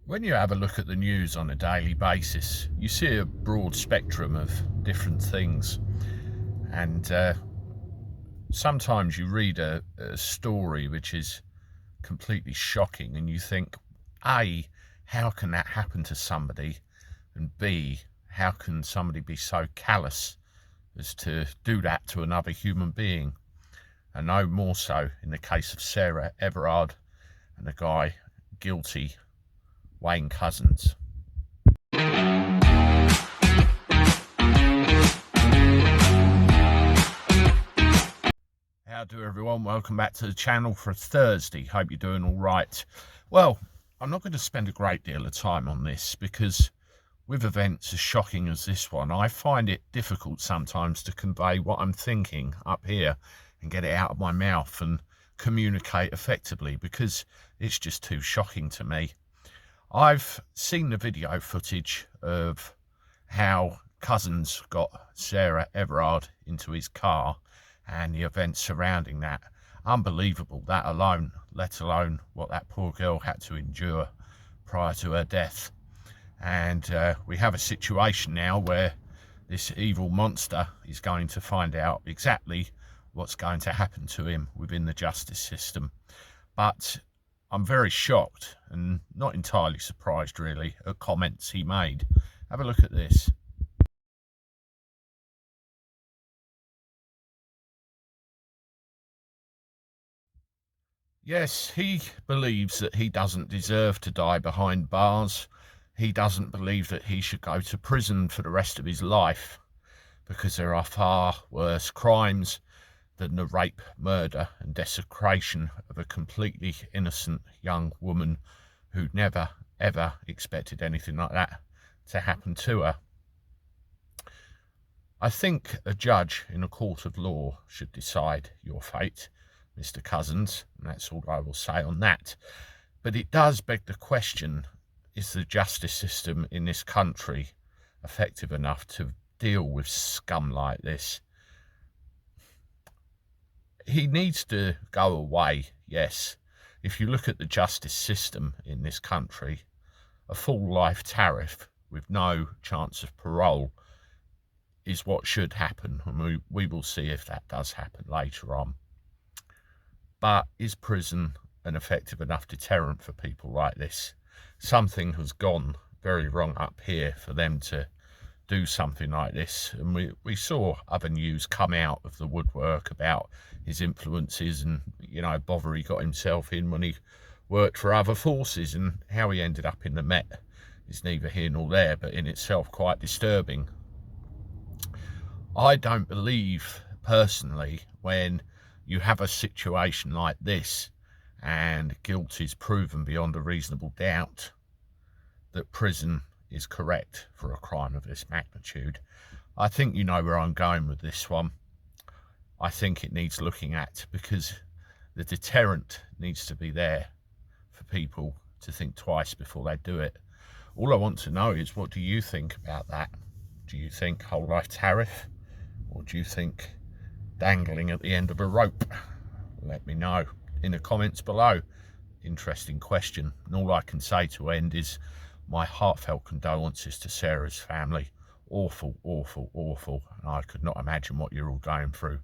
When you have a look at the news on a daily basis, you see a broad spectrum of different things. And sometimes you read a story which is completely shocking and you think, A, how can that happen to somebody? And B, how can somebody be so callous as to do that to another human being? And no more so in the case of Sarah Everard and the guy guilty, Wayne Couzens. How do everyone? Welcome back to the channel for a Thursday. Hope you're doing all right. Well, I'm not going to spend a great deal of time on this because with events as shocking as this one, I find it difficult sometimes to convey what I'm thinking up here and get it out of my mouth and communicate effectively because it's just too shocking to me. I've seen the video footage of how Couzens got Sarah Everard into his car and the events surrounding that. Unbelievable, that alone, let alone what that poor girl had to endure prior to her death. And we have a situation now where this evil monster is going to find out exactly what's going to happen to him within the justice system. But I'm very shocked and not entirely surprised really at comments he made. Have a look at this. Yes, he believes that he doesn't deserve to die behind bars. He doesn't believe that he should go to prison for the rest of his life because there are far worse crimes than the rape, murder and desecration of a completely innocent young woman who never ever expected anything like that to happen to her. I think a judge in a court of law should decide your fate, Mr. Couzens, and that's all I will say on that. But it does beg the question, is the justice system in this country effective enough to deal with scum like this? He needs to go away, yes. If you look at the justice system in this country, a full life tariff with no chance of parole is what should happen, and we will see if that does happen later on. But is prison an effective enough deterrent for people like this? Something has gone very wrong up here for them to do something like this, and we saw other news come out of the woodwork about his influences and, you know, bother he got himself in when he worked for other forces, and how he ended up in the Met is neither here nor there, but in itself quite disturbing. I don't believe personally when you have a situation like this and guilt is proven beyond a reasonable doubt that prison is correct for a crime of this magnitude. I think you know where I'm going with this one. I think it needs looking at because the deterrent needs to be there for people to think twice before they do it. All I want to know is, what do you think about that? Do you think whole life tariff, or do you think dangling at the end of a rope? Let me know in the comments below. Interesting question, and all I can say to end is my heartfelt condolences to Sarah's family. Awful, awful, awful, and I could not imagine what you're all going through.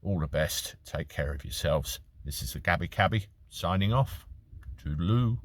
All the best, take care of yourselves. This is the Cabby signing off. Toodaloo.